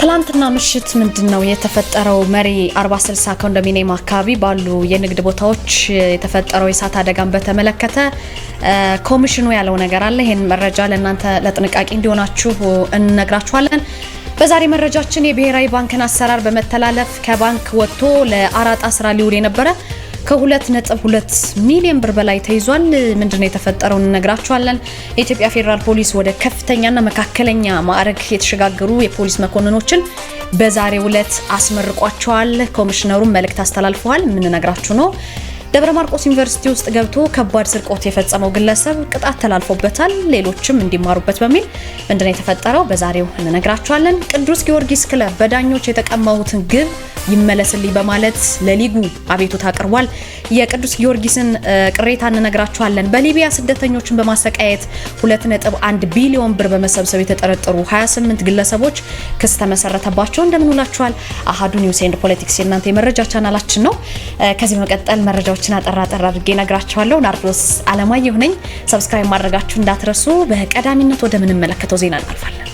ትላንትና ምሽት ምንድነው የተፈጠረው? መሪ 40/60 ኮንዶሚኒየም አካባቢ ባሉ የንግድ ቦታዎች የተፈጠረው የእሳት አደጋን በተመለከተ ኮሚሽኑ ያለው ነገር አለ። ይሄን መረጃ ለእናንተ ለጥንቃቄ እንዲሆናችሁ እንነግራችኋለን። በዛሬ መረጃችን የብሔራዊ ባንክን አሰራር በመተላለፍ ከባንክ ወጥቶ ለአራጣ ስራ ሊውል የነበረ ከ2.2 ሚሊዮን ብር በላይ ተይዟል። ምንድነው የተፈጠረው እንነግራችኋለን። የኢትዮጵያ ፌደራል ፖሊስ ወደ ከፍተኛና መካከለኛ ማዕረግ የተሸጋገሩ የፖሊስ መኮንኖችን በዛሬው ዕለት አስመርቋቸዋል። ኮሚሽነሩም መልእክት አስተላልፈዋል። የምንነግራችሁ ነው። ደብረ ማርቆስ ዩኒቨርሲቲ ውስጥ ገብቶ ከባድ ስርቆት የፈጸመው ግለሰብ ቅጣት ተላልፎበታል። ሌሎችም እንዲማሩበት በሚል ምንድነው የተፈጠረው በዛሬው እንነግራችኋለን። ቅዱስ ጊዮርጊስ ክለብ በዳኞች የተቀማሁትን ግብ ይመለስልኝ በማለት ለሊጉ አቤቱታ አቅርቧል። የቅዱስ ጊዮርጊስን ቅሬታ እንነግራችኋለን። በሊቢያ ስደተኞችን በማሰቃየት 2.1 ቢሊዮን ብር በመሰብሰብ የተጠረጠሩ 28 ግለሰቦች ክስ ተመሰረተባቸው። እንደምንውላችኋል። አሃዱ ኒውስ ኤንድ ፖለቲክስ የእናንተ የመረጃ ቻናላችን ነው። ከዚህ በመቀጠል መረጃዎችን አጠራ አድርጌ ነግራችኋለሁ። ናርዶስ አለማየሁ ነኝ። ሰብስክራይብ ማድረጋችሁ እንዳትረሱ። በቀዳሚነት ወደ ምንመለከተው ዜና እናልፋለን።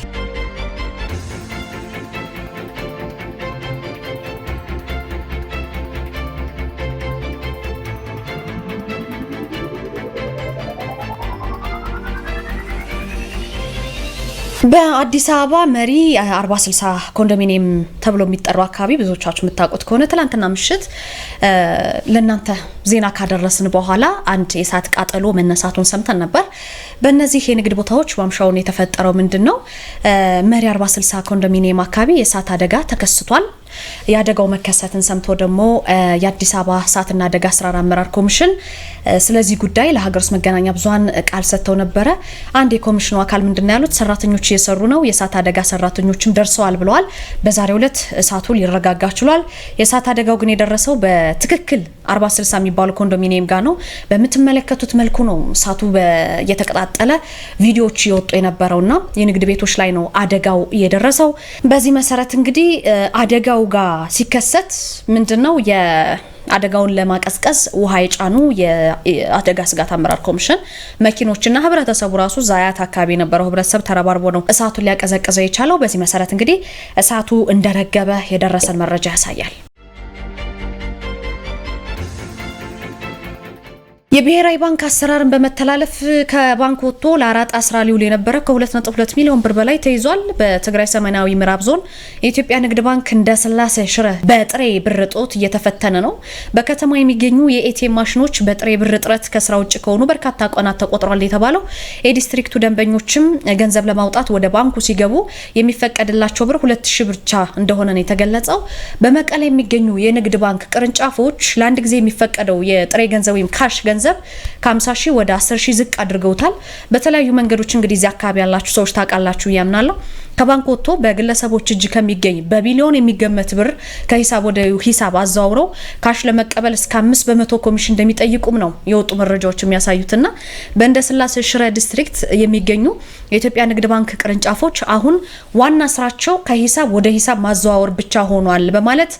በአዲስ አበባ መሪ 40/60 ኮንዶሚኒየም ተብሎ የሚጠራው አካባቢ ብዙዎቻችሁ የምታውቁት ከሆነ ትላንትና ምሽት ለእናንተ ዜና ካደረስን በኋላ አንድ የእሳት ቃጠሎ መነሳቱን ሰምተን ነበር። በእነዚህ የንግድ ቦታዎች ማምሻውን የተፈጠረው ምንድነው? መሪ 40/60 ኮንዶሚኒየም አካባቢ የእሳት አደጋ ተከስቷል። የአደጋው መከሰትን ሰምቶ ደግሞ የአዲስ አበባ እሳትና አደጋ ስራ አመራር ኮሚሽን ስለዚህ ጉዳይ ለሀገር ውስጥ መገናኛ ብዙሃን ቃል ሰጥተው ነበረ። አንድ የኮሚሽኑ አካል ምንድነው ያሉት? ሰራተኞች እየሰሩ ነው፣ የእሳት አደጋ ሰራተኞችም ደርሰዋል ብለዋል። በዛሬው ዕለት እሳቱ ሊረጋጋ ችሏል። የእሳት አደጋው ግን የደረሰው በትክክል 40/60 የሚባሉ ኮንዶሚኒየም ጋር ነው። በምትመለከቱት መልኩ ነው እሳቱ እየተቀጣጠለ ቪዲዮዎች እየወጡ የነበረውና የንግድ ቤቶች ላይ ነው አደጋው የደረሰው። በዚህ መሰረት እንግዲህ አደጋው ጋር ሲከሰት ምንድነው የአደጋውን ለማቀዝቀዝ ውሃ የጫኑ የአደጋ ስጋት አመራር ኮሚሽን መኪኖችና ህብረተሰቡ ራሱ ዛያት አካባቢ የነበረው ህብረተሰብ ተረባርቦ ነው እሳቱን ሊያቀዘቅዘው የቻለው። በዚህ መሰረት እንግዲህ እሳቱ እንደረገበ የደረሰን መረጃ ያሳያል። የብሔራዊ ባንክ አሰራርን በመተላለፍ ከባንክ ወጥቶ ለአራጣ ስራ ሊውል የነበረ ከ2.2 ሚሊዮን ብር በላይ ተይዟል። በትግራይ ሰሜናዊ ምዕራብ ዞን የኢትዮጵያ ንግድ ባንክ እንደ ስላሴ ሽረ በጥሬ ብር እጦት እየተፈተነ ነው። በከተማ የሚገኙ የኤቲኤም ማሽኖች በጥሬ ብር እጥረት ከስራ ውጭ ከሆኑ በርካታ ቀናት ተቆጥሯል የተባለው የዲስትሪክቱ ደንበኞችም ገንዘብ ለማውጣት ወደ ባንኩ ሲገቡ የሚፈቀድላቸው ብር 2000 ብቻ እንደሆነ ነው የተገለጸው። በመቀሌ የሚገኙ የንግድ ባንክ ቅርንጫፎች ለአንድ ጊዜ የሚፈቀደው የጥሬ ገንዘብ ወይም ካሽ ገንዘብ ከ50,000 ወደ 10,000 ዝቅ አድርገውታል። በተለያዩ መንገዶች እንግዲህ እዚህ አካባቢ ያላችሁ ሰዎች ታውቃላችሁ ያምናለሁ። ከባንክ ወጥቶ በግለሰቦች እጅ ከሚገኝ በቢሊዮን የሚገመት ብር ከሂሳብ ወደ ሂሳብ አዘዋውረው ካሽ ለመቀበል እስከ 5% ኮሚሽን እንደሚጠይቁም ነው የወጡ መረጃዎች የሚያሳዩትና በእንደ ስላሴ ሽረ ዲስትሪክት የሚገኙ የኢትዮጵያ ንግድ ባንክ ቅርንጫፎች አሁን ዋና ስራቸው ከሂሳብ ወደ ሂሳብ ማዘዋወር ብቻ ሆኗል በማለት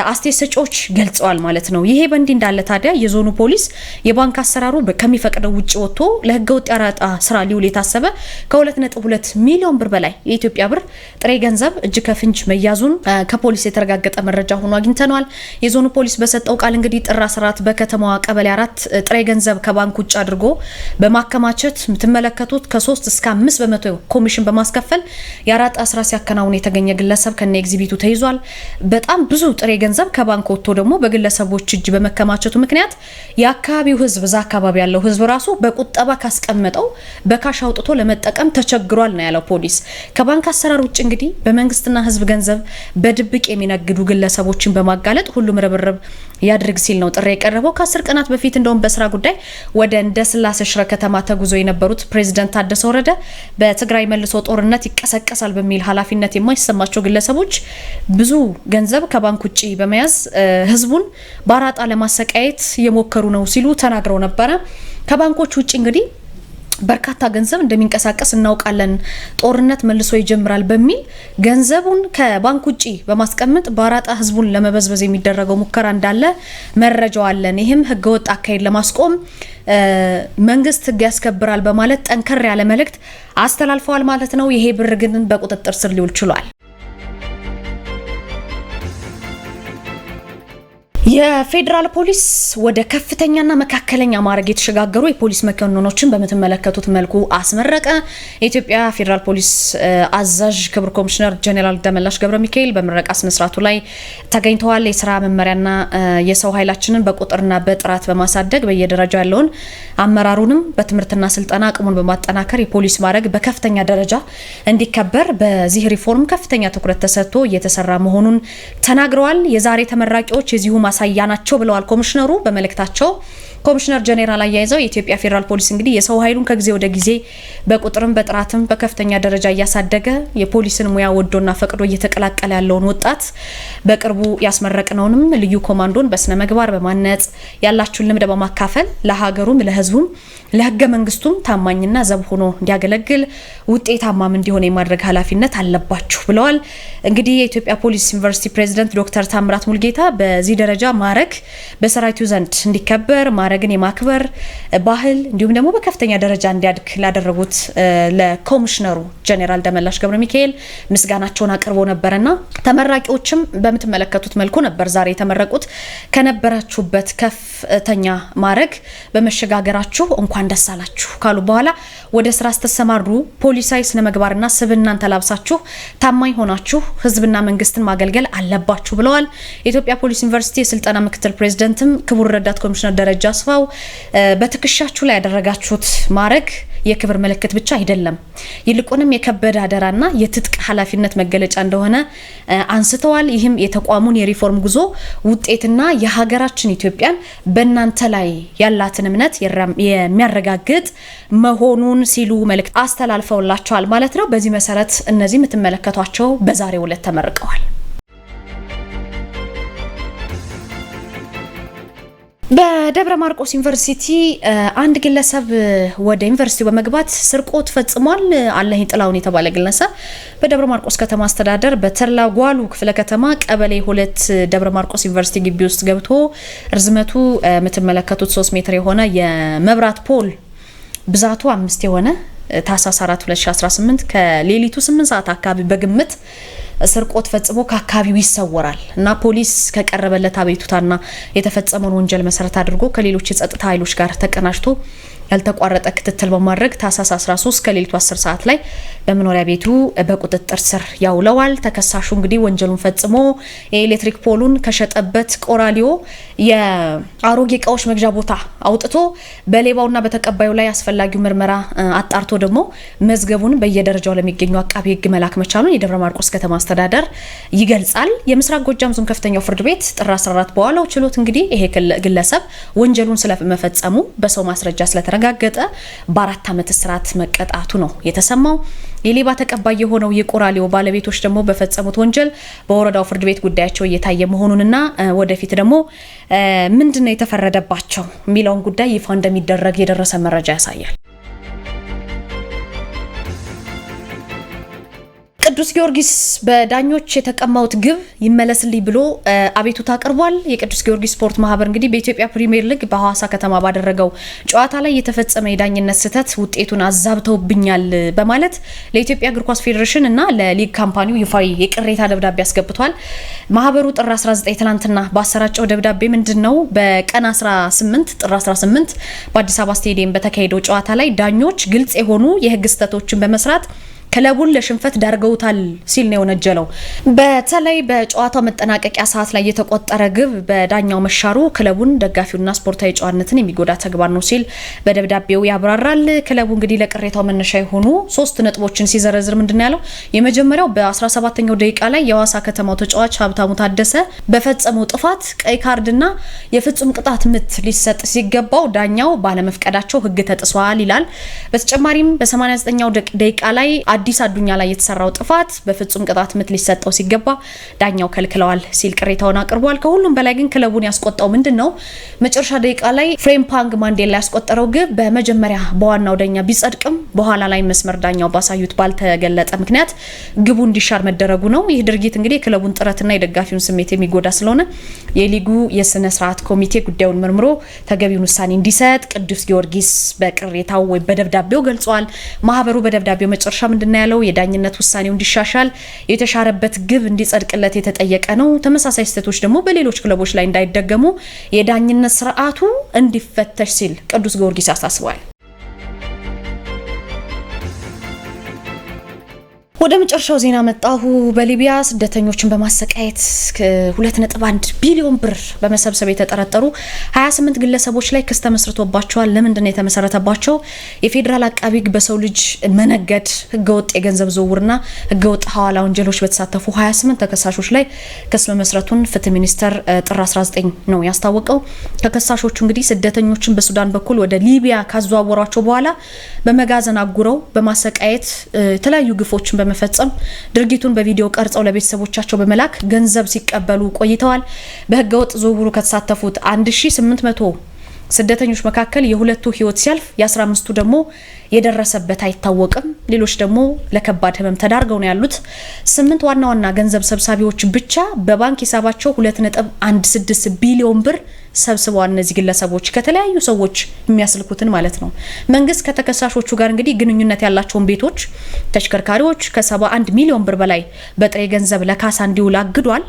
አስተያየት ሰጪዎች ገልጸዋል ማለት ነው። ይሄ በእንዲህ እንዳለ ታዲያ የዞኑ ፖሊስ የባንክ አሰራሩ ከሚፈቅደው ውጭ ወጥቶ ለህገወጥ አራጣ ስራ ሊውል የታሰበ ከ2.2 ሚሊዮን ብር በላይ የኢትዮጵያ ብር ጥሬ ገንዘብ እጅ ከፍንጅ መያዙን ከፖሊስ የተረጋገጠ መረጃ ሆኖ አግኝተናል። የዞኑ ፖሊስ በሰጠው ቃል እንግዲህ ጥር 14 በከተማዋ ቀበሌ 4 ጥሬ ገንዘብ ከባንክ ውጭ አድርጎ በማከማቸት የምትመለከቱት ከ3 እስከ 5% ኮሚሽን በማስከፈል የአራጣ ስራ ሲያከናውን የተገኘ ግለሰብ ከነ ኤግዚቢቱ ተይዟል። በጣም ብዙ ጥሬ ገንዘብ ከባንክ ወጥቶ ደግሞ በግለሰቦች እጅ በመከማቸቱ ምክንያት የአካባቢው ህዝብ እዛ አካባቢ ያለው ህዝብ ራሱ በቁጠባ ካስቀመጠው በካሽ አውጥቶ ለመጠቀም ተቸግሯል ነው ያለው ፖሊስ። ከባንክ አሰራር ውጭ እንግዲህ በመንግስትና ህዝብ ገንዘብ በድብቅ የሚነግዱ ግለሰቦችን በማጋለጥ ሁሉም ርብርብ ያድርግ ሲል ነው ጥሪ የቀረበው። ከ10 ቀናት በፊት እንደውም በስራ ጉዳይ ወደ እንደ ስላሴ ሽረ ከተማ ተጉዞ የነበሩት ፕሬዝዳንት ታደሰ ወረደ በትግራይ መልሶ ጦርነት ይቀሰቀሳል በሚል ኃላፊነት የማይሰማቸው ግለሰቦች ብዙ ገንዘብ ከባንክ ውጭ በመያዝ ህዝቡን በአራጣ ለማሰቃየት የሞከሩ ነው ሲሉ ተናግረው ነበረ። ከባንኮች ውጭ እንግዲህ በርካታ ገንዘብ እንደሚንቀሳቀስ እናውቃለን፣ ጦርነት መልሶ ይጀምራል በሚል ገንዘቡን ከባንክ ውጪ በማስቀመጥ በአራጣ ህዝቡን ለመበዝበዝ የሚደረገው ሙከራ እንዳለ መረጃው አለን። ይህም ህገወጥ አካሄድ ለማስቆም መንግስት ህግ ያስከብራል በማለት ጠንከር ያለ መልእክት አስተላልፈዋል ማለት ነው። ይሄ ብር ግን በቁጥጥር ስር ሊውል ችሏል። የፌዴራል ፖሊስ ወደ ከፍተኛና መካከለኛ ማዕረግ የተሸጋገሩ የፖሊስ መኮንኖችን በምትመለከቱት መልኩ አስመረቀ። የኢትዮጵያ ፌዴራል ፖሊስ አዛዥ ክቡር ኮሚሽነር ጄኔራል ደመላሽ ገብረ ሚካኤል በምረቃ ስነ ስርዓቱ ላይ ተገኝተዋል። የስራ መመሪያና የሰው ኃይላችንን በቁጥርና በጥራት በማሳደግ በየደረጃው ያለውን አመራሩንም በትምህርትና ስልጠና አቅሙን በማጠናከር የፖሊስ ማዕረግ በከፍተኛ ደረጃ እንዲከበር በዚህ ሪፎርም ከፍተኛ ትኩረት ተሰጥቶ እየተሰራ መሆኑን ተናግረዋል። የዛሬ ተመራቂዎች የዚሁ ማሳያ ናቸው ብለዋል ኮሚሽነሩ በመልእክታቸው። ኮሚሽነር ጄኔራል አያይዘው የኢትዮጵያ ፌዴራል ፖሊስ እንግዲህ የሰው ኃይሉን ከጊዜ ወደ ጊዜ በቁጥርም በጥራትም በከፍተኛ ደረጃ እያሳደገ የፖሊስን ሙያ ወዶና ፈቅዶ እየተቀላቀለ ያለውን ወጣት በቅርቡ ያስመረቅነውንም ልዩ ኮማንዶን በስነ ምግባር በማነጽ ያላችሁን ልምድ በማካፈል ለሀገሩም ለሕዝቡም ለህገ መንግስቱም ታማኝና ዘብ ሆኖ እንዲያገለግል ውጤታማም እንዲሆን የማድረግ ኃላፊነት አለባችሁ ብለዋል። እንግዲህ የኢትዮጵያ ፖሊስ ዩኒቨርሲቲ ፕሬዝዳንት ዶክተር ታምራት ሙልጌታ በዚህ ደረጃ ማዕረግ በሰራዊቱ ዘንድ እንዲከበር ማዕረግን የማክበር ባህል እንዲሁም ደግሞ በከፍተኛ ደረጃ እንዲያድግ ላደረጉት ለኮሚሽነሩ ጄኔራል ደመላሽ ገብረ ሚካኤል ምስጋናቸውን አቅርበው ነበርና ተመራቂዎችም በምትመለከቱት መልኩ ነበር ዛሬ የተመረቁት። ከነበራችሁበት ከፍተኛ ማዕረግ በመሸጋገራችሁ እንኳን ደስ አላችሁ ካሉ በኋላ ወደ ስራ ስተሰማሩ ፖሊሳዊ ስነ ምግባርና ስብዕናን ተላብሳችሁ ታማኝ ሆናችሁ ህዝብና መንግስትን ማገልገል አለባችሁ ብለዋል። የኢትዮጵያ ፖሊስ ዩኒቨርሲቲ የስልጠና ምክትል ፕሬዝዳንትም ክቡር ረዳት ኮሚሽነር ደረጃ አስፋው በትከሻችሁ ላይ ያደረጋችሁት ማዕረግ የክብር ምልክት ብቻ አይደለም፣ ይልቁንም የከበደ አደራና የትጥቅ ኃላፊነት መገለጫ እንደሆነ አንስተዋል። ይህም የተቋሙን የሪፎርም ጉዞ ውጤትና የሀገራችን ኢትዮጵያን በእናንተ ላይ ያላትን እምነት የሚያረጋግጥ መሆኑን ሲሉ መልእክት አስተላልፈውላቸዋል ማለት ነው። በዚህ መሰረት እነዚህ የምትመለከቷቸው በዛሬው ዕለት ተመርቀዋል። በደብረ ማርቆስ ዩኒቨርሲቲ አንድ ግለሰብ ወደ ዩኒቨርሲቲው በመግባት ስርቆት ፈጽሟል። አለኝ ጥላውን የተባለ ግለሰብ በደብረ ማርቆስ ከተማ አስተዳደር በተላጓሉ ክፍለ ከተማ ቀበሌ 2 ደብረ ማርቆስ ዩኒቨርሲቲ ግቢ ውስጥ ገብቶ ርዝመቱ የምትመለከቱት 3 ሜትር የሆነ የመብራት ፖል ብዛቱ 5 የሆነ ታህሳስ 4 2018 ከሌሊቱ 8 ሰዓት አካባቢ በግምት ስርቆት ፈጽሞ ከአካባቢው ይሰወራል እና ፖሊስ ከቀረበለት አቤቱታና የተፈጸመውን ወንጀል መሰረት አድርጎ ከሌሎች የጸጥታ ኃይሎች ጋር ተቀናጅቶ ያልተቋረጠ ክትትል በማድረግ ታህሳስ 13 ከሌሊቱ 10 ሰዓት ላይ በመኖሪያ ቤቱ በቁጥጥር ስር ያውለዋል። ተከሳሹ እንግዲህ ወንጀሉን ፈጽሞ የኤሌክትሪክ ፖሉን ከሸጠበት ቆራሊዮ የአሮጌ እቃዎች መግዣ ቦታ አውጥቶ በሌባውና በተቀባዩ ላይ አስፈላጊው ምርመራ አጣርቶ ደግሞ መዝገቡን በየደረጃው ለሚገኙ አቃቢ ሕግ መላክ መቻሉን የደብረ ማርቆስ ከተማ አስተዳደር ይገልጻል። የምስራቅ ጎጃም ዞን ከፍተኛው ፍርድ ቤት ጥር 14 በኋላው ችሎት እንግዲህ ይሄ ግለሰብ ወንጀሉን ስለመፈጸሙ በሰው ማስረጃ ስለተረጋገጠ በ4 ዓመት እስራት መቀጣቱ ነው የተሰማው። የሌባ ተቀባይ የሆነው የቆራሊዮ ባለቤቶች ደግሞ በፈጸሙት ወንጀል በወረዳው ፍርድ ቤት ጉዳያቸው እየታየ መሆኑንና ወደፊት ደግሞ ምንድነው የተፈረደባቸው የሚለውን ጉዳይ ይፋ እንደሚደረግ የደረሰ መረጃ ያሳያል። ቅዱስ ጊዮርጊስ በዳኞች የተቀማውት ግብ ይመለስልኝ ብሎ አቤቱታ አቅርቧል። የቅዱስ ጊዮርጊስ ስፖርት ማህበር እንግዲህ በኢትዮጵያ ፕሪሚየር ሊግ በሐዋሳ ከተማ ባደረገው ጨዋታ ላይ የተፈጸመ የዳኝነት ስህተት ውጤቱን አዛብተውብኛል በማለት ለኢትዮጵያ እግር ኳስ ፌዴሬሽን እና ለሊግ ካምፓኒው ይፋዊ የቅሬታ ደብዳቤ አስገብቷል። ማህበሩ ጥር 19 ትናንትና ባሰራጨው ደብዳቤ ምንድነው በቀን 18 ጥር 18 በአዲስ አበባ ስቴዲየም በተካሄደው ጨዋታ ላይ ዳኞች ግልጽ የሆኑ የህግ ስህተቶችን በመስራት ክለቡን ለሽንፈት ዳርገውታል ሲል ነው የወነጀለው። በተለይ በጨዋታው መጠናቀቂያ ሰዓት ላይ የተቆጠረ ግብ በዳኛው መሻሩ ክለቡን ደጋፊውና ስፖርታዊ ጨዋነትን የሚጎዳ ተግባር ነው ሲል በደብዳቤው ያብራራል። ክለቡ እንግዲህ ለቅሬታው መነሻ የሆኑ 3 ነጥቦችን ሲዘረዝር ምንድነው ያለው? የመጀመሪያው በ17ኛው ደቂቃ ላይ የሐዋሳ ከተማው ተጫዋች ሀብታሙ ታደሰ በፈጸመው ጥፋት ቀይ ካርድና የፍጹም ቅጣት ምት ሊሰጥ ሲገባው ዳኛው ባለመፍቀዳቸው ህግ ተጥሷል ይላል። በተጨማሪም በ89ኛው ደቂቃ ላይ አዲስ አዱኛ ላይ የተሰራው ጥፋት በፍጹም ቅጣት ምት ሊሰጠው ሲገባ ዳኛው ከልክለዋል ሲል ቅሬታውን አቅርቧል። ከሁሉም በላይ ግን ክለቡን ያስቆጣው ምንድነው መጨረሻ ደቂቃ ላይ ፍሬምፓንግ ማንዴላ ያስቆጠረው ግብ በመጀመሪያ በዋናው ዳኛ ቢጸድቅም በኋላ ላይ መስመር ዳኛው ባሳዩት ባልተገለጠ ምክንያት ግቡ እንዲሻር መደረጉ ነው። ይህ ድርጊት እንግዲህ የክለቡን ጥረትና የደጋፊውን ስሜት የሚጎዳ ስለሆነ የሊጉ የስነ ስርዓት ኮሚቴ ጉዳዩን መርምሮ ተገቢውን ውሳኔ እንዲሰጥ ቅዱስ ጊዮርጊስ በቅሬታው ወይ በደብዳቤው ገልጿል። ማህበሩ በደብዳቤው መጨረሻ ምንድነው ምንድነው ያለው? የዳኝነት ውሳኔው እንዲሻሻል የተሻረበት ግብ እንዲጸድቅለት የተጠየቀ ነው። ተመሳሳይ ስህተቶች ደግሞ በሌሎች ክለቦች ላይ እንዳይደገሙ የዳኝነት ስርዓቱ እንዲፈተሽ ሲል ቅዱስ ጊዮርጊስ አሳስቧል። ወደ መጨረሻው ዜና መጣሁ። በሊቢያ ስደተኞችን በማሰቃየት 2.1 ቢሊዮን ብር በመሰብሰብ የተጠረጠሩ 28 ግለሰቦች ላይ ክስ ተመስርቶባቸዋል። ለምንድን ነው የተመሰረተባቸው? የፌዴራል አቃቢ ሕግ በሰው ልጅ መነገድ፣ ህገወጥ የገንዘብ ዝውውርና ህገወጥ ሐዋላ ወንጀሎች በተሳተፉ 28 ተከሳሾች ላይ ክስ መመስረቱን ፍትህ ሚኒስቴር ጥር 19 ነው ያስታወቀው። ተከሳሾቹ እንግዲህ ስደተኞችን በሱዳን በኩል ወደ ሊቢያ ካዘዋወሯቸው በኋላ በመጋዘን አጉረው በማሰቃየት የተለያዩ ግፎችን በመፈጸም ድርጊቱን በቪዲዮ ቀርጸው ለቤተሰቦቻቸው በመላክ ገንዘብ ሲቀበሉ ቆይተዋል። በህገወጥ ዝውውሩ ከተሳተፉት 1800 ስደተኞች መካከል የሁለቱ ህይወት ሲያልፍ የ15ቱ ደግሞ የደረሰበት አይታወቅም። ሌሎች ደግሞ ለከባድ ህመም ተዳርገው ነው ያሉት። 8 ዋና ዋና ገንዘብ ሰብሳቢዎች ብቻ በባንክ ሂሳባቸው 2.16 ቢሊዮን ብር ሰብስበዋል። እነዚህ ግለሰቦች ከተለያዩ ሰዎች የሚያስልኩትን ማለት ነው። መንግስት ከተከሳሾቹ ጋር እንግዲህ ግንኙነት ያላቸውን ቤቶች፣ ተሽከርካሪዎች ከ71 ሚሊዮን ብር በላይ በጥሬ ገንዘብ ለካሳ እንዲውል አግዷል።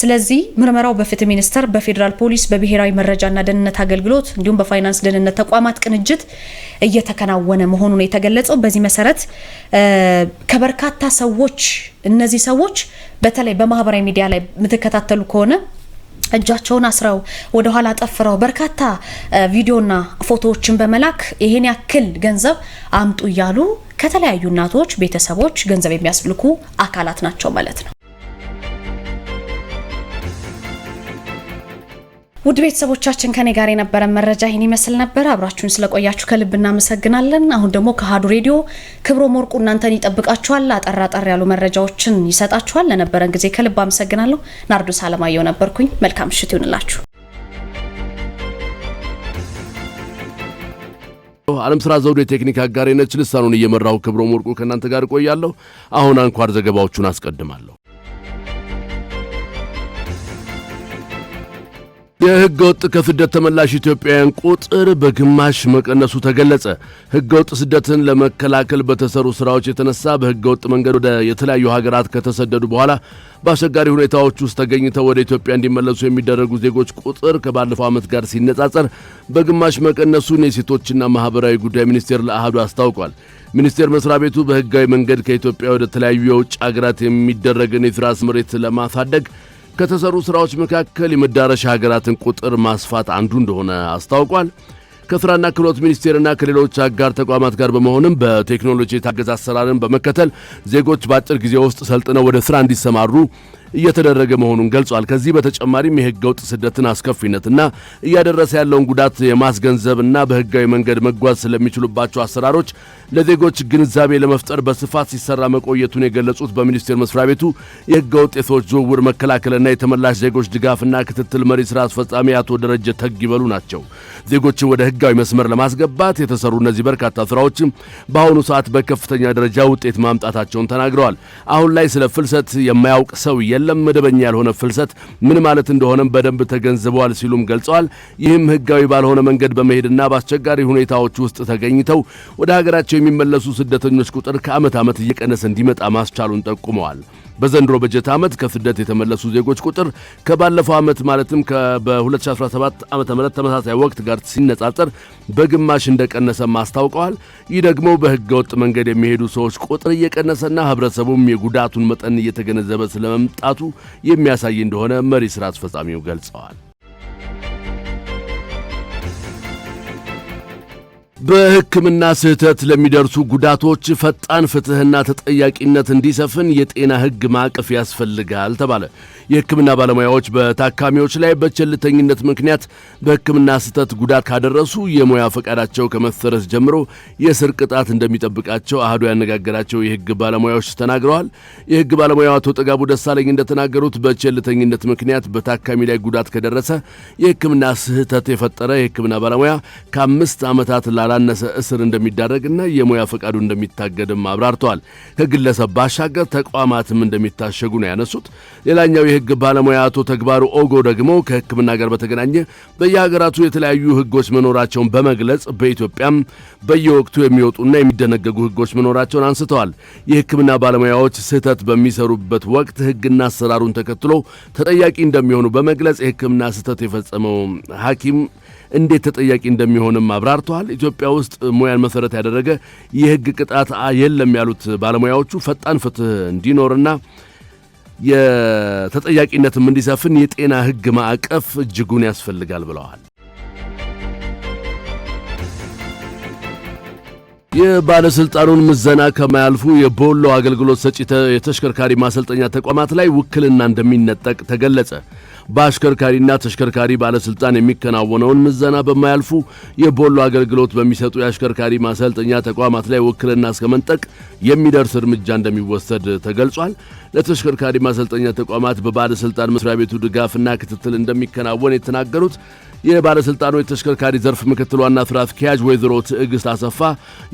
ስለዚህ ምርመራው በፍትህ ሚኒስቴር፣ በፌዴራል ፖሊስ፣ በብሔራዊ መረጃና ደህንነት አገልግሎት እንዲሁም በፋይናንስ ደህንነት ተቋማት ቅንጅት እየተከናወነ መሆኑን የተገለጸው። በዚህ መሰረት ከበርካታ ሰዎች እነዚህ ሰዎች በተለይ በማህበራዊ ሚዲያ ላይ የምትከታተሉ ከሆነ እጃቸውን አስረው ወደ ኋላ ጠፍረው በርካታ ቪዲዮና ፎቶዎችን በመላክ ይሄን ያክል ገንዘብ አምጡ እያሉ ከተለያዩ እናቶች፣ ቤተሰቦች ገንዘብ የሚያስልኩ አካላት ናቸው ማለት ነው። ውድ ቤተሰቦቻችን ከኔ ጋር የነበረ መረጃ ይህን ይመስል ነበር። አብራችሁን ስለቆያችሁ ከልብ እናመሰግናለን። አሁን ደግሞ ከአሀዱ ሬዲዮ ክብሮም ወርቁ እናንተን ይጠብቃችኋል። አጠር ያሉ መረጃዎችን ይሰጣችኋል። ለነበረን ጊዜ ከልብ አመሰግናለሁ። ናርዶስ አለማየሁ ነበርኩኝ። መልካም ምሽት ይሁንላችሁ። ዓለም ስራ ዘውዴ ቴክኒክ አጋሬ ነች። ልሳኑን እየመራው ክብሮም ወርቁ ከእናንተ ጋር ቆያለሁ። አሁን አንኳር ዘገባዎቹን አስቀድማለሁ። የህገወጥ ከስደት ተመላሽ ኢትዮጵያውያን ቁጥር በግማሽ መቀነሱ ተገለጸ። ህገወጥ ስደትን ለመከላከል በተሰሩ ስራዎች የተነሳ በህገወጥ መንገድ ወደ የተለያዩ ሀገራት ከተሰደዱ በኋላ በአስቸጋሪ ሁኔታዎች ውስጥ ተገኝተው ወደ ኢትዮጵያ እንዲመለሱ የሚደረጉ ዜጎች ቁጥር ከባለፈው ዓመት ጋር ሲነጻጸር በግማሽ መቀነሱን የሴቶችና ማህበራዊ ጉዳይ ሚኒስቴር ለአሃዱ አስታውቋል። ሚኒስቴር መስሪያ ቤቱ በህጋዊ መንገድ ከኢትዮጵያ ወደ ተለያዩ የውጭ ሀገራት የሚደረግን የስራ ስምሪት ለማሳደግ ከተሰሩ ስራዎች መካከል የመዳረሻ ሀገራትን ቁጥር ማስፋት አንዱ እንደሆነ አስታውቋል። ከስራና ክህሎት ሚኒስቴርና ከሌሎች አጋር ተቋማት ጋር በመሆንም በቴክኖሎጂ የታገዘ አሰራርን በመከተል ዜጎች በአጭር ጊዜ ውስጥ ሰልጥነው ወደ ስራ እንዲሰማሩ እየተደረገ መሆኑን ገልጿል። ከዚህ በተጨማሪም የህገወጥ ስደትን አስከፊነትና እያደረሰ ያለውን ጉዳት የማስገንዘብና በህጋዊ መንገድ መጓዝ ስለሚችሉባቸው አሰራሮች ለዜጎች ግንዛቤ ለመፍጠር በስፋት ሲሰራ መቆየቱን የገለጹት በሚኒስቴር መስሪያ ቤቱ የህገወጥ የሰዎች ዝውውር መከላከልና የተመላሽ ዜጎች ድጋፍና ክትትል መሪ ስራ አስፈጻሚ አቶ ደረጀ ተግይበሉ ናቸው። ዜጎችን ወደ ህጋዊ መስመር ለማስገባት የተሰሩ እነዚህ በርካታ ስራዎች በአሁኑ ሰዓት በከፍተኛ ደረጃ ውጤት ማምጣታቸውን ተናግረዋል። አሁን ላይ ስለ ፍልሰት የማያውቅ ሰው የለም፣ መደበኛ ያልሆነ ፍልሰት ምን ማለት እንደሆነም በደንብ ተገንዝበዋል ሲሉም ገልጸዋል። ይህም ህጋዊ ባልሆነ መንገድ በመሄድና በአስቸጋሪ ሁኔታዎች ውስጥ ተገኝተው ወደ ሀገራቸው የሚመለሱ ስደተኞች ቁጥር ከዓመት ዓመት እየቀነሰ እንዲመጣ ማስቻሉን ጠቁመዋል። በዘንድሮ በጀት ዓመት ከስደት የተመለሱ ዜጎች ቁጥር ከባለፈው ዓመት ማለትም በ2017 ዓመተ ምህረት ተመሳሳይ ወቅት ጋር ሲነጻጸር በግማሽ እንደቀነሰ አስታውቀዋል። ይህ ደግሞ በህገወጥ መንገድ የሚሄዱ ሰዎች ቁጥር እየቀነሰና ህብረተሰቡም የጉዳቱን መጠን እየተገነዘበ ስለመምጣቱ የሚያሳይ እንደሆነ መሪ ስራ አስፈጻሚው ገልጸዋል። በሕክምና ስህተት ለሚደርሱ ጉዳቶች ፈጣን ፍትህና ተጠያቂነት እንዲሰፍን የጤና ህግ ማዕቀፍ ያስፈልጋል ተባለ። የሕክምና ባለሙያዎች በታካሚዎች ላይ በቸልተኝነት ምክንያት በሕክምና ስህተት ጉዳት ካደረሱ የሙያ ፈቃዳቸው ከመሰረዝ ጀምሮ የእስር ቅጣት እንደሚጠብቃቸው አሃዱ ያነጋገራቸው የህግ ባለሙያዎች ተናግረዋል። የህግ ባለሙያው አቶ ጥጋቡ ደሳለኝ እንደተናገሩት በቸልተኝነት ምክንያት በታካሚ ላይ ጉዳት ከደረሰ የሕክምና ስህተት የፈጠረ የሕክምና ባለሙያ ከ5 ዓመታት ላላነሰ እስር እንደሚዳረግና የሙያ ፈቃዱ እንደሚታገድም አብራርተዋል። ከግለሰብ ባሻገር ተቋማትም እንደሚታሸጉ ነው ያነሱት። ሌላኛው የህግ ባለሙያ አቶ ተግባሩ ኦጎ ደግሞ ከሕክምና ጋር በተገናኘ በየሀገራቱ የተለያዩ ህጎች መኖራቸውን በመግለጽ በኢትዮጵያም በየወቅቱ የሚወጡና የሚደነገጉ ህጎች መኖራቸውን አንስተዋል። የሕክምና ባለሙያዎች ስህተት በሚሰሩበት ወቅት ህግና አሰራሩን ተከትሎ ተጠያቂ እንደሚሆኑ በመግለጽ የሕክምና ስህተት የፈጸመው ሐኪም እንዴት ተጠያቂ እንደሚሆንም አብራርተዋል። ኢትዮጵያ ውስጥ ሙያን መሰረት ያደረገ የህግ ቅጣት የለም ያሉት ባለሙያዎቹ ፈጣን ፍትህ እንዲኖርና የተጠያቂነትም እንዲሰፍን የጤና ህግ ማዕቀፍ እጅጉን ያስፈልጋል ብለዋል። የባለስልጣኑን ምዘና ከማያልፉ የቦሎ አገልግሎት ሰጪ የተሽከርካሪ ማሰልጠኛ ተቋማት ላይ ውክልና እንደሚነጠቅ ተገለጸ። በአሽከርካሪና ተሽከርካሪ ባለስልጣን የሚከናወነውን ምዘና በማያልፉ የቦሎ አገልግሎት በሚሰጡ የአሽከርካሪ ማሰልጠኛ ተቋማት ላይ ውክልና እስከመንጠቅ የሚደርስ እርምጃ እንደሚወሰድ ተገልጿል። ለተሽከርካሪ ማሰልጠኛ ተቋማት በባለስልጣን መስሪያ ቤቱ ድጋፍና ክትትል እንደሚከናወን የተናገሩት የባለስልጣኑ የተሽከርካሪ ዘርፍ ምክትል ዋና ስራ አስኪያጅ ወይዘሮ ትዕግስት አሰፋ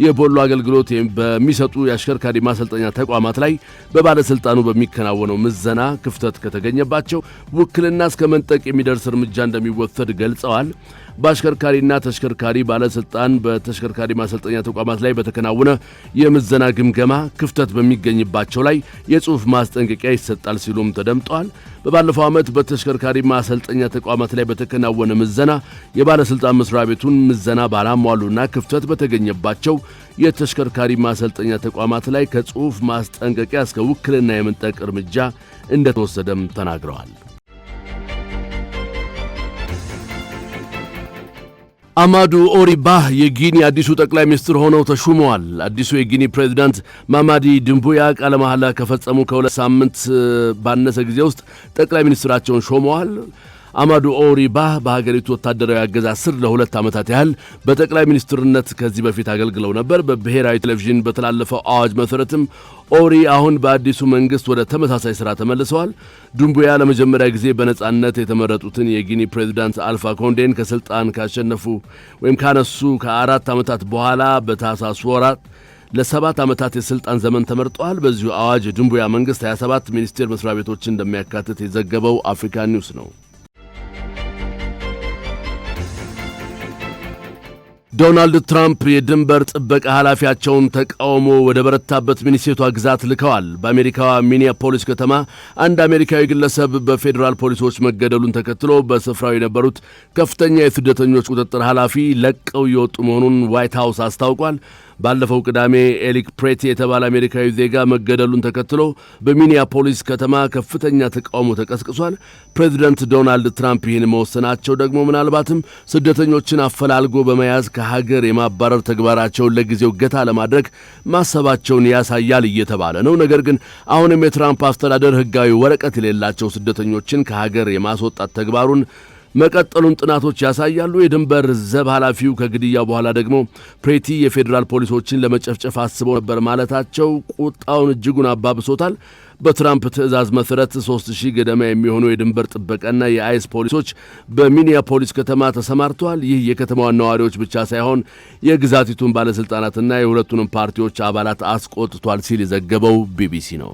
የቦሎ አገልግሎት በሚሰጡ የአሽከርካሪ ማሰልጠኛ ተቋማት ላይ በባለስልጣኑ በሚከናወነው ምዘና ክፍተት ከተገኘባቸው ውክልና እስከ መንጠቅ የሚደርስ እርምጃ እንደሚወሰድ ገልጸዋል። በአሽከርካሪና ተሽከርካሪ ባለስልጣን በተሽከርካሪ ማሰልጠኛ ተቋማት ላይ በተከናወነ የምዘና ግምገማ ክፍተት በሚገኝባቸው ላይ የጽሑፍ ማስጠንቀቂያ ይሰጣል ሲሉም ተደምጠዋል። በባለፈው ዓመት በተሽከርካሪ ማሰልጠኛ ተቋማት ላይ በተከናወነ ምዘና የባለስልጣን መስሪያ ቤቱን ምዘና ባላሟሉና ክፍተት በተገኘባቸው የተሽከርካሪ ማሰልጠኛ ተቋማት ላይ ከጽሑፍ ማስጠንቀቂያ እስከ ውክልና የመንጠቅ እርምጃ እንደተወሰደም ተናግረዋል። አማዱ ኦሪ ባህ የጊኒ አዲሱ ጠቅላይ ሚኒስትር ሆነው ተሹመዋል። አዲሱ የጊኒ ፕሬዝዳንት ማማዲ ድንቡያ ቃለ መሐላ ከፈጸሙ ከሁለት ሳምንት ባነሰ ጊዜ ውስጥ ጠቅላይ ሚኒስትራቸውን ሾመዋል። አማዱ ኦሪ ባህ በሀገሪቱ ወታደራዊ አገዛዝ ስር ለ2 ዓመታት ያህል በጠቅላይ ሚኒስትርነት ከዚህ በፊት አገልግለው ነበር። በብሔራዊ ቴሌቪዥን በተላለፈው አዋጅ መሰረትም ኦሪ አሁን በአዲሱ መንግስት ወደ ተመሳሳይ ስራ ተመልሰዋል። ዱምቡያ ለመጀመሪያ ጊዜ በነጻነት የተመረጡትን የጊኒ ፕሬዝዳንት አልፋ ኮንዴን ከስልጣን ካሸነፉ ወይም ካነሱ ከ4 ዓመታት በኋላ በታህሳስ ወራት ለ7 ዓመታት የስልጣን ዘመን ተመርጠዋል። በዚሁ አዋጅ ዱምቡያ መንግስት 27 ሚኒስቴር መስሪያ ቤቶችን እንደሚያካትት የዘገበው አፍሪካ ኒውስ ነው። ዶናልድ ትራምፕ የድንበር ጥበቃ ኃላፊያቸውን ተቃውሞ ወደ በረታበት ሚኒሶታ ግዛት ልከዋል። በአሜሪካዋ ሚኒያፖሊስ ከተማ አንድ አሜሪካዊ ግለሰብ በፌዴራል ፖሊሶች መገደሉን ተከትሎ በስፍራው የነበሩት ከፍተኛ የስደተኞች ቁጥጥር ኃላፊ ለቀው እየወጡ መሆኑን ዋይት ሃውስ አስታውቋል። ባለፈው ቅዳሜ ኤሊክ ፕሬቲ የተባለ አሜሪካዊ ዜጋ መገደሉን ተከትሎ በሚኒያፖሊስ ከተማ ከፍተኛ ተቃውሞ ተቀስቅሷል። ፕሬዚደንት ዶናልድ ትራምፕ ይህን መወሰናቸው ደግሞ ምናልባትም ስደተኞችን አፈላልጎ በመያዝ ከሀገር የማባረር ተግባራቸውን ለጊዜው ገታ ለማድረግ ማሰባቸውን ያሳያል እየተባለ ነው። ነገር ግን አሁንም የትራምፕ አስተዳደር ሕጋዊ ወረቀት የሌላቸው ስደተኞችን ከሀገር የማስወጣት ተግባሩን መቀጠሉን ጥናቶች ያሳያሉ። የድንበር ዘብ ኃላፊው ከግድያው በኋላ ደግሞ ፕሬቲ የፌዴራል ፖሊሶችን ለመጨፍጨፍ አስበው ነበር ማለታቸው ቁጣውን እጅጉን አባብሶታል። በትራምፕ ትዕዛዝ መሰረት 3000 ገደማ የሚሆኑ የድንበር ጥበቃና የአይስ ፖሊሶች በሚኒያፖሊስ ከተማ ተሰማርተዋል። ይህ የከተማዋን ነዋሪዎች ብቻ ሳይሆን የግዛቲቱን ባለስልጣናትና የሁለቱንም ፓርቲዎች አባላት አስቆጥቷል ሲል የዘገበው ቢቢሲ ነው።